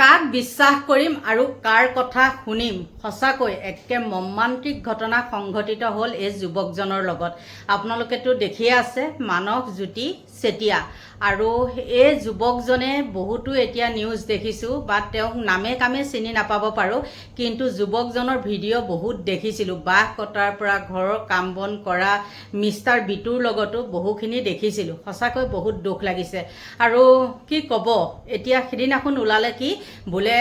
কাক বিশ্বাস কৰিম আৰু কাৰ কথা শুনিম সঁচাকৈ একে মৰ্মান্তিক ঘটনা সংঘটিত হ'ল এই যুৱকজনৰ লগত। আপোনালোকেতো দেখিয়ে আছে মানস জ্যোতি চেতিয়া আৰু এই যুৱকজনে বহুতো এতিয়া নিউজ দেখিছোঁ বা তেওঁক নামে কামে চিনি নাপাব পাৰোঁ, কিন্তু যুৱকজনৰ ভিডিঅ' বহুত দেখিছিলোঁ। বাঁহ কটাৰ পৰা ঘৰৰ কাম বন কৰা মিষ্টাৰ বিটুৰ লগতো বহুখিনি দেখিছিলোঁ। সঁচাকৈ বহুত দুখ লাগিছে আৰু কি ক'ব। এতিয়া সিদিনাখন ওলালে কি বোলে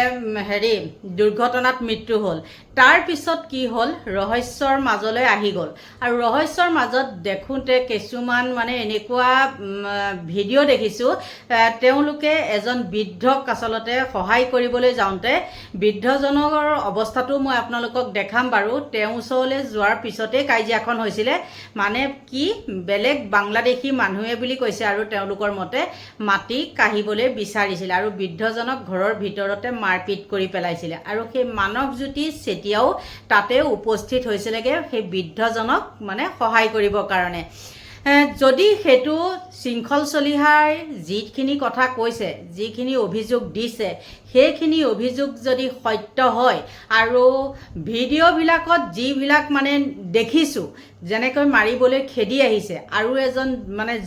দুৰ্ঘটনাত মৃত্যু হ'ল। তাৰ পিছত কি হ'ল ৰহস্যৰ মাজলৈ আহি গ'ল আৰু ৰহস্যৰ মাজত দেখোঁতে কিছুমান এনেকুৱা ভিডিঅ' দেখিছোঁ তেওঁলোকে এজন বৃদ্ধক আচলতে সহায় কৰিবলৈ যাওঁতে বৃদ্ধজনৰ অৱস্থাটো মই আপোনালোকক দেখাম বাৰু। তেওঁ ওচৰলৈ যোৱাৰ পিছতেই কাজিয়াখন হৈছিলে। কি বেলেগ বাংলাদেশী মানুহে বুলি কৈছে আৰু তেওঁলোকৰ মতে মাটি কাঢ়িবলৈ বিচাৰিছিলে আৰু বৃদ্ধজনক ঘৰৰ ভিতৰতে মাৰপিট কৰি পেলাইছিলে আৰু সেই মানস জ্যোতি চেতিয়াও তাতে উপস্থিত হৈছিলেগৈ সেই বৃদ্ধজনক সহায় কৰিবৰ কাৰণে। যদি সেইটো শৃংখল চলিহাৰ যিখিনি কথা কৈছে, যিখিনি অভিযোগ দিছে, সেইখিনি অভিযোগ যদি সত্য হয় আৰু ভিডিঅ'বিলাকত যিবিলাক দেখিছোঁ যেনেকৈ মাৰিবলৈ খেদি আহিছে আৰু এজন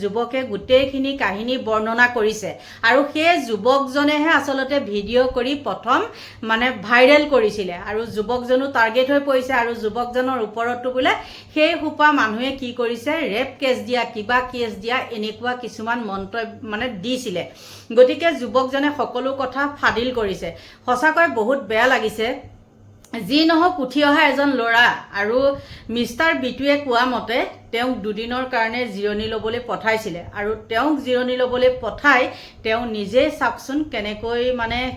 যুৱকে গোটেইখিনি কাহিনী বৰ্ণনা কৰিছে আৰু সেই যুৱকজনেহে আচলতে ভিডিঅ' কৰি প্ৰথম ভাইৰেল কৰিছিলে আৰু যুৱকজনো টাৰ্গেট হৈ পৰিছে আৰু যুৱকজনৰ ওপৰতো বোলে সেই সোপা মানুহে কি কৰিছে ৰেপ কেছ দিয়া কিবা কেছ দিয়া এনেকুৱা কিছুমান মন্তব্য দিছিলে। গতিকে যুৱকজনে সকলো কথা ফাদিল কৰিছে। সঁচাকৈ বহুত বেয়া লাগিছে। যি নহওক উঠি অহা এজন ল'ৰা আৰু মিষ্টাৰ বিটুৱে কোৱা মতে তেওঁক দুদিনৰ কাৰণে জিৰণি ল'বলৈ পঠাইছিলে আৰু তেওঁক জিৰণি ল'বলৈ পঠাই তেওঁ নিজেই চাওকচোন কেনেকৈ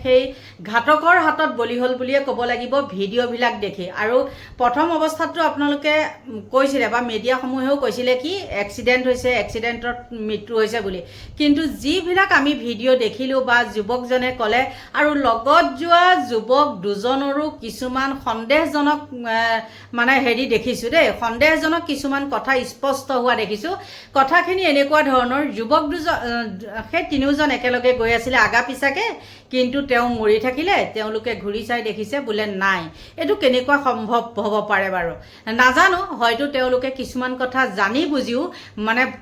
সেই ঘাতকৰ হাতত বলি হ'ল বুলিয়ে ক'ব লাগিব ভিডিঅ'বিলাক দেখি। আৰু প্ৰথম অৱস্থাততো আপোনালোকে কৈছিলে বা মিডিয়াসমূহেও কৈছিলে কি এক্সিডেণ্ট হৈছে, এক্সিডেণ্টত মৃত্যু হৈছে বুলি, কিন্তু যিবিলাক আমি ভিডিঅ' দেখিলোঁ বা যুৱকজনে ক'লে আৰু লগত যোৱা যুৱক দুজনৰো কিছুমান সন্দেহজনক দেখিছোঁ দেই, সন্দেহজনক কিছুমান কথা স্পষ্ট হোৱা দেখিছোঁ। কথাখিনি এনেকুৱা ধৰণৰ যুৱক সেই তিনিওজন একেলগে গৈ আছিলে আগা পিছাকে, কিন্তু তেওঁ মৰি থাকিলে। তেওঁলোকে ঘূৰি চাই দেখিছে বোলে নাই। এইটো কেনেকুৱা সম্ভৱ হ'ব পাৰে বাৰু নাজানো। হয়তো তেওঁলোকে কিছুমান কথা জানি বুজিও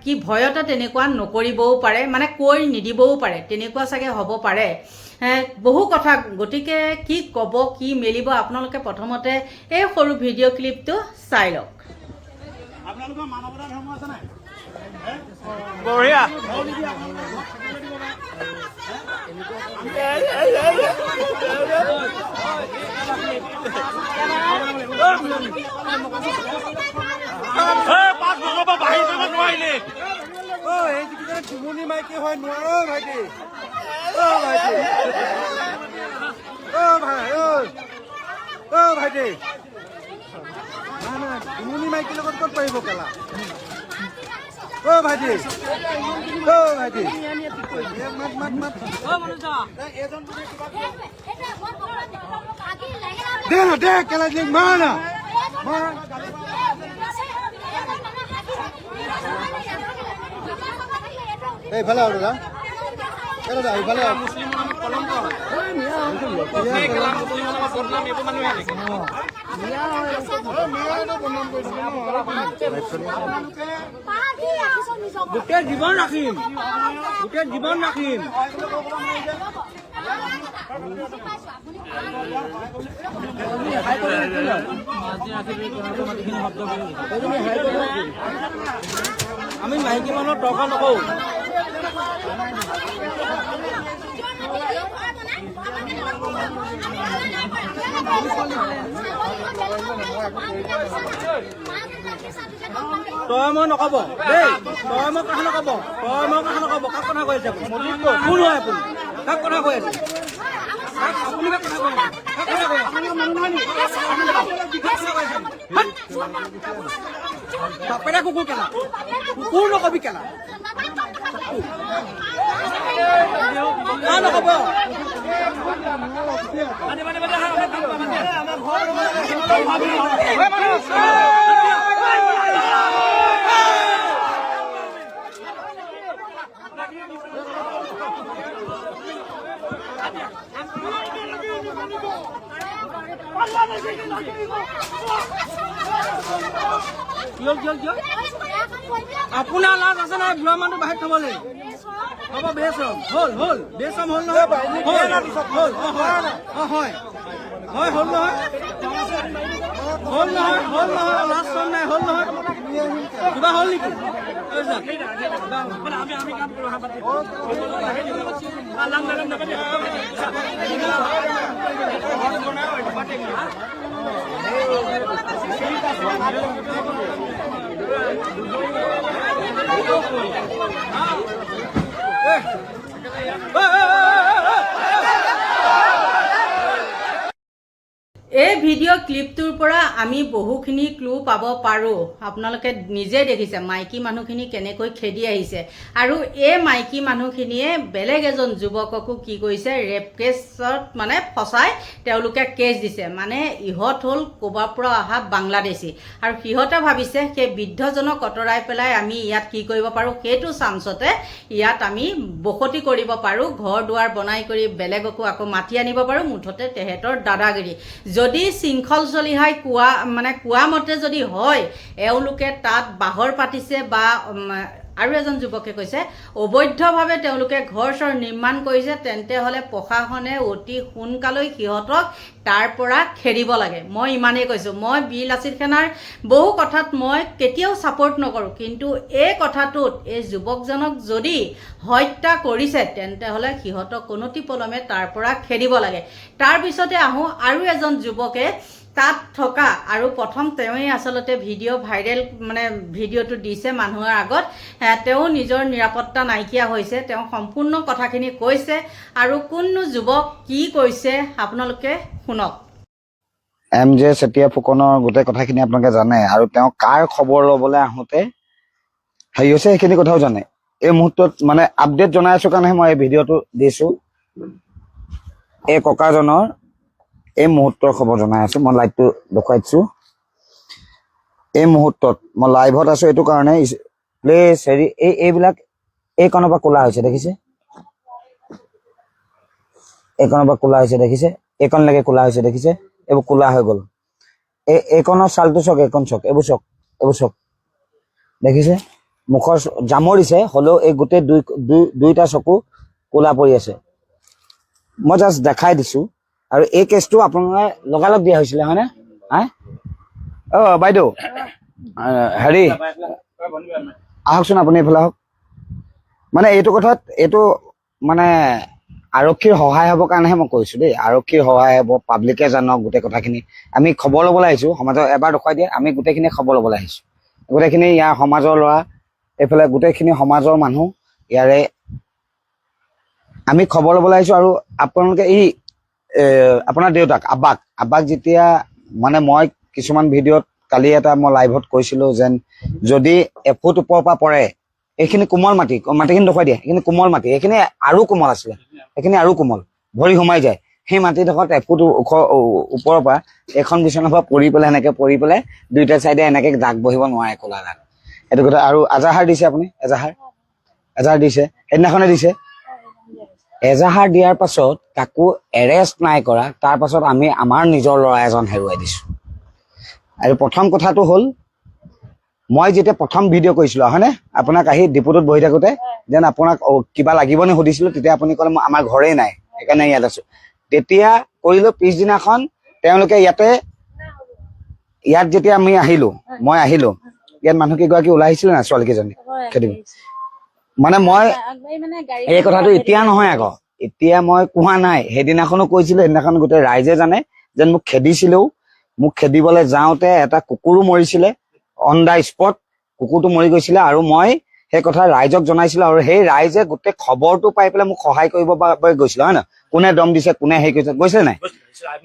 কি ভয়তে তেনেকুৱা নকৰিবও পাৰে, কৈ নিদিবও পাৰে, তেনেকুৱা চাগে হ'ব পাৰে। বহু কথা। গতিকে কি ক'ব কি মেলিব আপোনালোকে প্ৰথমতে এই সৰু ভিডিঅ' ক্লিপটো চাই লওক। আপোনালোকৰ মানৱতা ধৰ্ম আছে নাই? বঢ়িয়া। চুমনি মাইকী হয় নোৱাৰো ভাইটি। ভাইটি ভাইটি নাই চুমনি মাইকীৰ লগত ক'ত পাৰিব কেলা? ভাইটি ভাইটি মাত মাত দে না দে কেলা যে মাৰ না মাৰ। এইফালে আৰু দাদা এইফালে গোটেই জীৱন ৰাখিম, গোটেই জীৱন ৰাখিম। আমি মাইকী মানুহৰ তৰ্ক নকৰোঁ। তই মই নকব দেই, তই মই কথা নকব, তই মই কথা নকব। কাক কথা কৈ আছে আপুনি? কোন হয় আপুনি? কাক কথা কৈ আছে আপুনি? কাক কথা কৈ আছে? বাপেৰে কুকুৰ কেলা, কুকুৰ নকবি কেলা নকব। আপোনাৰ লাজ আছে নাই বুঢ়া মানুহটো বাহিৰত থবলৈ হ'ব বেচম হ'ল বেচম হ'ল নহয় হ'ল হয় হ'ল নহয় লাজ চম নাই হ'ল নহয় কিবা হ'ল নেকি আমি কাম এই ভিডিঅ' ক্লিপটোৰ পৰা আমি বহুখিনি ক্লু পাব পাৰোঁ। আপোনালোকে নিজে দেখিছে মাইকী মানুহখিনি কেনেকৈ খেদি আহিছে আৰু এই মাইকী মানুহখিনিয়ে বেলেগ এজন যুৱককো কি কৰিছে ৰেপ কেছত মানে ফচাই তেওঁলোকে কেছ দিছে। মানে ইহঁত হ'ল ক'ৰবাৰ পৰা অহা বাংলাদেশী আৰু সিহঁতে ভাবিছে সেই বৃদ্ধজনক অঁতৰাই পেলাই আমি ইয়াত কি কৰিব পাৰোঁ সেইটো চান্সতে ইয়াত আমি বসতি কৰিব পাৰোঁ, ঘৰ দুৱাৰ বনাই কৰি বেলেগকো আকৌ মাতি আনিব পাৰোঁ। মুঠতে তেহেঁতৰ দাদাগিৰি যদি শৃংখল চলিহাই কোৱা মতে যদি হয় এওঁলোকে তাত বাহৰ পাতিছে বা আৰু এজন যুৱকে কৈছে অবৈধভাৱে তেওঁলোকে ঘৰ চৰ নিৰ্মাণ কৰিছে, তেন্তে হ'লে প্ৰশাসনে অতি সোনকালেই সিহঁতক তাৰ পৰা খেদিব লাগে। মই ইমানেই কৈছোঁ। মই বীৰ লাচিত সেনাৰ বহু কথাত মই কেতিয়াও ছাপোৰ্ট নকৰোঁ, কিন্তু এই কথাটোত এই যুৱকজনক যদি হত্যা কৰিছে তেন্তে হ'লে সিহঁতক কোনোটিপলমে তাৰ পৰা খেদিব লাগে। তাৰপিছতে আহোঁ আৰু এজন যুৱকে তাত থকা আৰু প্ৰথম তেওঁৱেই আচলতে ভিডিঅ' ভাইৰেল ভিডিঅ'টো দিছে মানুহৰ আগত। তেওঁ নিজৰ নিৰাপত্তা নাইকিয়া হৈছে, তেওঁ সম্পূৰ্ণ কথাখিনি কৈছে আৰু কোননো যুৱক কি কৈছে আপোনালোকে শুনক। MJ চেতিয়া ফুকনৰ গোটেই কথাখিনি আপোনালোকে জানে আৰু তেওঁ কাৰ খবৰ ল'বলৈ আহোঁতে হেৰি হৈছে সেইখিনি কথাও জানে। এই মুহূৰ্তত মানে আপডেট জনাই আছো কাৰণেহে মই এই ভিডিঅ'টো দিছোঁ। এই ককাজনৰ এই মুহূৰ্তৰ খবৰ জনাই আছো। মই লাইভটো দেখুৱাই দিছোঁ। এই মুহূৰ্তত মই লাইভত আছো এইটো কাৰণে প্লেচ হেৰি এইবিলাক এইকণৰ পৰা ক'লা হৈছে দেখিছে, এইকণৰ পৰা ক'লা হৈছে দেখিছে, এইকণলৈকে ক'লা হৈছে দেখিছে, এইবোৰ ক'লা হৈ গ'ল। এইকণৰ ছালটো চাওক, এইকণ চাওক, এইবোৰ চাওক দেখিছে, মুখৰ জামৰিছে হ'লেও এই গোটেই দুইটা চকু ক'লা পৰি আছে। মই জাষ্ট দেখাই দিছোঁ। আৰু এই কেছটো আপোনালোকে লগালগ দিয়া হৈছিলে হয়নে? বাইদেউ হেৰি আহকচোন আপুনি এইফালে আহক। মানে এইটো কথাত এইটো মানে আৰক্ষীৰ সহায় হ'বৰ কাৰণেহে মই কৈছোঁ দেই। আৰক্ষীৰ সহায় হ'ব, পাব্লিকে জানক গোটেই কথাখিনি। আমি খবৰ ল'বলৈ আহিছোঁ সমাজৰ, এবাৰ দেখুৱাই দিয়ে আমি গোটেইখিনি খবৰ ল'বলৈ আহিছোঁ। গোটেইখিনি ইয়াৰ সমাজৰ ল'ৰা, এইফালে গোটেইখিনি সমাজৰ মানুহ ইয়াৰে আমি খবৰ ল'বলৈ আহিছোঁ। আৰু আপোনালোকে আপোনাৰ দেউতাক আব্বাক যেতিয়া মানে মই কিছুমান ভিডিঅ'ত কালি এটা মই লাইভত কৈছিলোঁ যেন যদি এফুট ওপৰৰ পৰা পৰে এইখিনি কোমল মাটিখিনি দেখুৱাই দিয়ে, এইখিনি কোমল মাটি, এইখিনি আৰু কোমল আছিলে, এইখিনি আৰু কোমল, ভৰি সোমাই যায়। সেই মাটিডোখৰত এফুট ওপৰৰ পৰা এখন বিচনাৰ পৰা পৰি পেলাই এনেকৈ পৰি পেলাই দুইটা চাইডে এনেকৈ দাগ বহিব নোৱাৰে, ক'লা দাগ। এইটো কথা। আৰু এজাহাৰ দিছে আপুনি, এজাহাৰ দিছে, সেইদিনাখনে দিছে। এজাহাৰ দিয়াৰ পাছত কাকো এৰেষ্ট নাই কৰা, তাৰ পাছত আমি আমাৰ নিজৰ ল'ৰা এজন হেৰুৱাই দিছোঁ। আৰু প্ৰথম কথাটো হ'ল মই যেতিয়া প্ৰথম ভিডিঅ' কৰিছিলোঁ হয়নে, আপোনাক আহি ডিপুটোত বহি থাকোঁতে যেন আপোনাক কিবা লাগিবনে সুধিছিলোঁ, তেতিয়া আপুনি ক'লে আমাৰ ঘৰেই নাই সেইকাৰণে ইয়াত আছোঁ। তেতিয়া কৰিলোঁ, পিছদিনাখন তেওঁলোকে ইয়াত যেতিয়া মই আহিলোঁ ইয়াত মানুহ কেইগৰাকী ওলাই আহিছিলে না ছোৱালীকেইজনী খেদিব। মানে মই এই কথাটো এতিয়া নহয় আকৌ, এতিয়া মই কোৱা নাই, সেইদিনাখনো কৈছিলোঁ। সেইদিনাখন গোটেই ৰাইজে জানে যেন মোক খেদিছিলেও, মোক খেদিবলৈ যাওঁতে এটা কুকুৰো মৰিছিলে অন দা স্পট, কুকুৰটো মৰি গৈছিলে। আৰু মই সেই কথা ৰাইজক জনাইছিলোঁ আৰু সেই ৰাইজে গোটেই খবৰটো পাই পেলাই মোক সহায় কৰিব বাবে গৈছিলে হয় ন। কোনে দম দিছে, কোনে হেৰি কৰিছে, গৈছিলে নাই?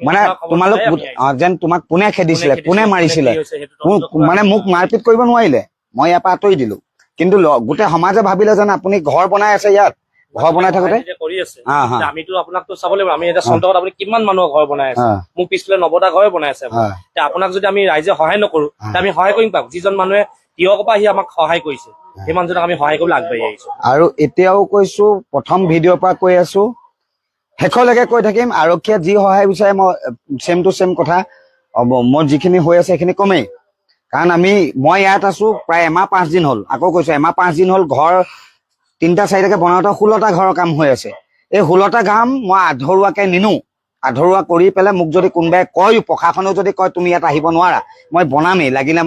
মানে তোমালোক যেন তোমাক কোনে খেদিছিলে, কোনে মাৰিছিলে, মানে মোক মাৰপিট কৰিব নোৱাৰিলে, মই ইয়াৰ পৰা আঁতৰি দিলোঁ। কিন্তু গোটেই সমাজে ভাবিলে যেন আপুনি ঘৰ বনাই আছে, ইয়াত ঘৰ বনাই থাকোতে আমিতো আপোনাকতো চাব লাগিব। আমি এতিয়া চন্তত আপুনি কিমান মানুহৰ ঘৰ বনাই আছে, মোক পিছফালে 90টা ঘৰে বনাই আছে। আপোনাক যদি আমি ৰাইজে সহায় নকৰো আমি সহায় কৰিম পাম। যিজন মানুহে তিয়কৰ পৰা আহি আমাক সহায় কৰিছে সেই মানুহজনক আমি সহায় কৰিবলৈ আগবাঢ়ি আহিছো। আৰু এতিয়াও কৈছো, প্ৰথম ভিডিঅ'ৰ পৰা কৈ আছো, শেষলৈকে কৈ থাকিম। আৰক্ষীয়ে যি সহায় বিচাৰে মই ছেম টু ছেম কথা মোৰ যিখিনি হৈ আছে সেইখিনি কমেই। কাৰণ মই ইয়াত আছো প্ৰায় এমাহ 5 দিন হ'ল। আকৌ কৈছো এমাহ 5 দিন হ'ল ঘৰ 3টা 4টাকে বনাওঁতে 16টা ঘৰৰ কাম হৈ আছে। এই 16টা কাম মই আধৰুৱাকে নিনো। আধৰুৱা কৰি পেলাই মোক যদি কোনোবাই কয়, প্ৰশাসনেও যদি কয় তুমি ইয়াত আহিব নোৱাৰা, মই বনামেই, লাগিলে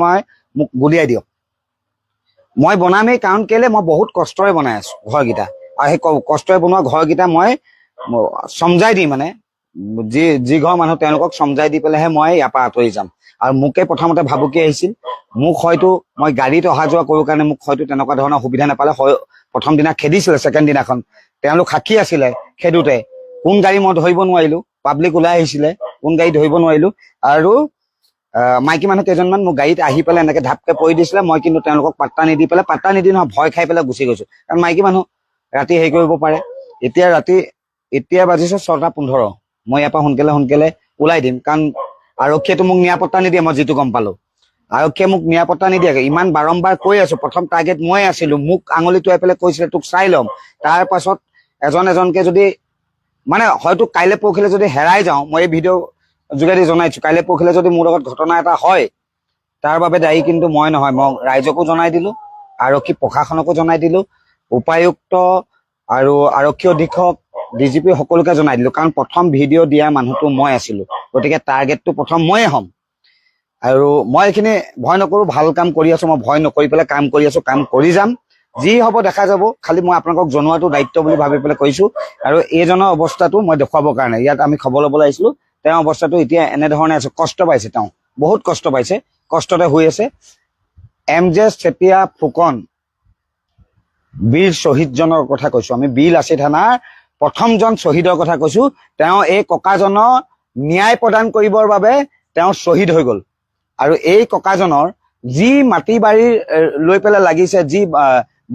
মোক গুলিয়াই দিয়ক, মই বনামেই। কাৰণ কেলে মই বহুত কষ্টৰে বনাই আছো ঘৰকেইটা, আৰু সেই কষ্টৰে বনোৱা ঘৰকেইটা মই সমজাই দি মানে যি ঘৰ মানুহ তেওঁলোকক সমজাই দি পেলাইহে মই ইয়াৰ পৰা আঁতৰি যাম। আৰু মোকে প্ৰথমতে ভাবুকি আহিছিল, মোক হয়তো মই গাড়ীত অহা যোৱা কৰো কাৰণে মোক হয়তো তেনেকুৱা ধৰণৰ সুবিধা নাপালে, প্ৰথম দিনা খেদিছিলে, ছেকেণ্ড দিনাখন তেওঁলোক সাক্ষী আছিলে খেদোতে, কোন গাড়ী মই ধৰিব নোৱাৰিলো, পাব্লিক ওলাই আহিছিলে, কোন গাড়ী ধৰিব নোৱাৰিলো। আৰু মাইকী মানুহ কেইজনমান মোক গাড়ীত আহি পেলাই এনেকে ধাপকে পৰি দিছিলে, মই কিন্তু তেওঁলোকক পাত্তা নিদি নহয়, ভয় খাই পেলাই গুচি গৈছো। কাৰণ মাইকী মানুহ ৰাতি হেৰি কৰিব পাৰে। এতিয়া বাজিছে 6:15, মই ইয়াৰ পৰা সোনকালে ওলাই দিম। কাৰণ আৰক্ষীয়েতো মোক নিৰাপত্তা নিদিয়ে, মই যিটো গম পালো। আৰক্ষীয়ে মোক নিৰাপত্তা নিদিয়ে, ইমান বাৰম্বাৰ কৈ আছো। প্ৰথম টাৰ্গেট মই আছিলো, মোক আঙুলি টোৱাই পেলাই কৈছিলে তোক চাই ল'ম। তাৰ পাছত এজনকে যদি মানে হয়তো কাইলৈ পৰখিলে যদি হেৰাই যাওঁ, মই এই ভিডিঅ' যোগেদি জনাইছো, কাইলৈ পৰখিলে যদি মোৰ লগত ঘটনা এটা হয়, তাৰ বাবে দায়ী কিন্তু মই নহয়। মই ৰাইজকো জনাই দিলো, আৰক্ষী প্ৰশাসনকো জনাই দিলো, উপায়ুক্ত আৰু আৰক্ষী অধীক্ষক, DGP সকলোকে জনাই দিলো। কাৰণ প্ৰথম ভিডিঅ' দিয়া মানুহটো মই আছিলো, গতিকে টাৰ্গেটটো প্ৰথম ময়ে হ'ম। আৰু মই এইখিনি ভয় নকৰো, ভাল কাম কৰি আছো, মই ভয় নকৰি পেলাই কাম কৰি আছো, কাম কৰি যাম। যি হ'ব দেখা যাব, খালি মই আপোনালোকক জনোৱাটো দায়িত্ব বুলি ভাবি পেলাই কৈছো। আৰু এইজনৰ অৱস্থাটো মই দেখুৱাবৰ কাৰণে ইয়াত আমি খবৰ ল'বলৈ আহিছিলো। তেওঁৰ অৱস্থাটো এতিয়া এনেধৰণে আছে, কষ্ট পাইছে, তেওঁ বহুত কষ্ট পাইছে, কষ্টতে হৈ আছে। MJ চেতিয়া ফুকন বীৰ শ্বহীদজনৰ কথা কৈছো, আমি বিলাচী থানাৰ প্ৰথমজন শ্বহীদৰ কথা কৈছো। তেওঁ এই ককাজনৰ ন্যায় প্ৰদান কৰিবৰ বাবে তেওঁ শ্বহীদ হৈ গল। আৰু এই ককাজনৰ যি মাটি বাৰী লৈ পেলাই লাগিছে, যি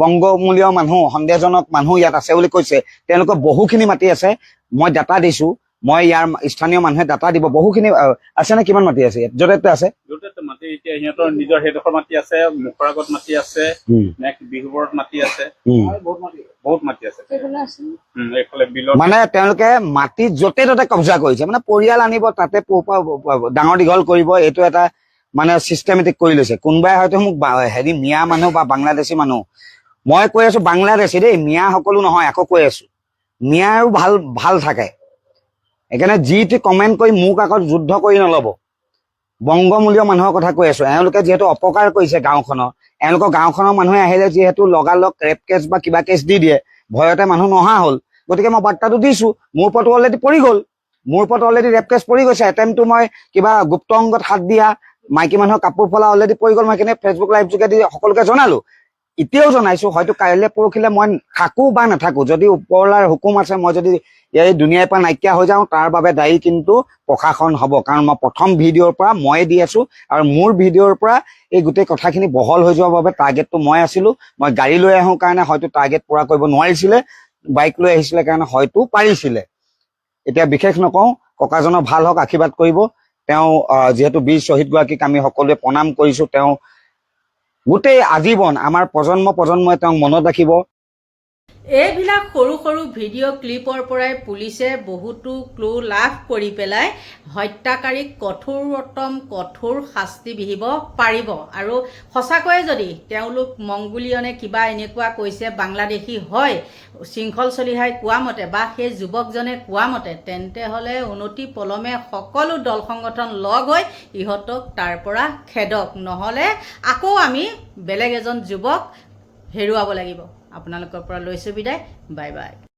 বংগমূলীয় মানুহ, সন্দেহজনক মানুহ ইয়াত আছে বুলি কৈছে, তেওঁলোকৰ বহুখিনি মাটি আছে। মই ডাটা দিছো, মই ইয়াৰ স্থানীয় মানুহে ডাটা দিব, বহুখিনি আছে নে কিমান মাটি আছে ইয়াত? য'তে আছে মাটি এতিয়া সিহঁতৰ নিজৰ সেইডোখৰ মাটি আছে, মুখৰ আগত মাটি আছে, নেক্সট বিহুবৰত মাটি আছে, বহুত মাটি আছে। এইফালে বিলত মানে তেওঁলোকে মাটি য'তে ত'তে কব্জা কৰিছে, মানে পৰিয়াল আনিব, তাতে ডাঙৰ দীঘল কৰিব, এইটো এটা মানে চিষ্টেমেটিক কৰি লৈছে। কোনোবাই হয়তো মোক মিয়া মানুহ বা বাংলাদেশী মানুহ, মই কৈ আছো বাংলাদেশী দেই, মিয়া সকলো নহয়, আকৌ কৈ আছো মিয়াও ভাল থাকে। সেইকাৰণে যি টি কমেণ্ট কৰি মোক আকৌ যুদ্ধ কৰি নলব। বংগমূলীয় মানুহৰ কথা কৈ আছো, এওঁলোকে যিহেতু অপকাৰ কৰিছে গাঁওখনৰ, এওঁলোকৰ গাঁওখনৰ মানুহে আহিলে যিহেতু লগালগ ৰেপ কেছ বা কিবা কেছ দি দিয়ে, ভয়তে মানুহ নহা হ'ল। গতিকে মই বাৰ্তাটো দিছো, মোৰ ওপৰতো অলৰেডি পৰি গ'ল, মোৰ ওপৰত অলৰেডি ৰেপ কেছ পৰি গৈছে। এটেম্পটো মই কিবা গুপ্ত অংগত হাত দিয়া, মাইকী মানুহৰ কাপোৰ ফলা অলৰেডি পৰি গ'ল। মই সেইখিনি ফেচবুক লাইভ যোগেদি সকলোকে জনালো, এতিয়াও জনাইছো। হয়তো কাইলৈ পৰখিলে মই থাকো বা নাথাকো, যদি ওপৰলাৰ হুকুম আছে, মই যদি এই দুনিয়াৰ পৰা নাইকিয়া হৈ যাওঁ, তাৰ বাবে দায়ী কিন্তু প্ৰশাসন হ'ব। কাৰণ মই প্ৰথম ভিডিঅ'ৰ পৰা ময়ে দি আছো, আৰু মোৰ ভিডিঅ'ৰ পৰা এই গোটেই কথাখিনি বহল হৈ যোৱাৰ বাবে টাৰ্গেটটো মই আছিলো। মই গাড়ী লৈ আহো কাৰণে হয়তো টাৰ্গেট পুৰা কৰিব নোৱাৰিছিলে, বাইক লৈ আহিছিলে কাৰণে হয়তো পাৰিছিলে। এতিয়া বিশেষ নকওঁ, ককাজনৰ ভাল হওক, আশীৰ্বাদ কৰিব। তেওঁ যিহেতু বীৰ শ্বহীদগৰাকীক আমি সকলোৱে প্ৰণাম কৰিছো। তেওঁ গোটেই আজীৱন আমাৰ প্ৰজন্মই তেওঁক মনত ৰাখিব। এইবিলাক সৰু সৰু ভিডিঅ' ক্লিপৰ পৰাই পুলিচে বহুতো ক্লু লাভ কৰি পেলাই হত্যাকাৰীক কঠোৰ শাস্তি বিহিব পাৰিব। আৰু সঁচাকৈয়ে যদি তেওঁলোক মংগোলীয়নে কিবা এনেকুৱা কৈছে, বাংলাদেশী হয়, শৃংখল চলিহাই কোৱা মতে বা সেই যুৱকজনে কোৱা মতে, তেন্তে হ'লে অনতি পলমে সকলো দল সংগঠন লগ হৈ ইহঁতক তাৰ পৰা খেদক, নহ'লে আকৌ আমি বেলেগ এজন যুৱক হেৰুৱাব লাগিব। আপোনালোকৰ পৰা লৈছো বিদায়, বাই বাই।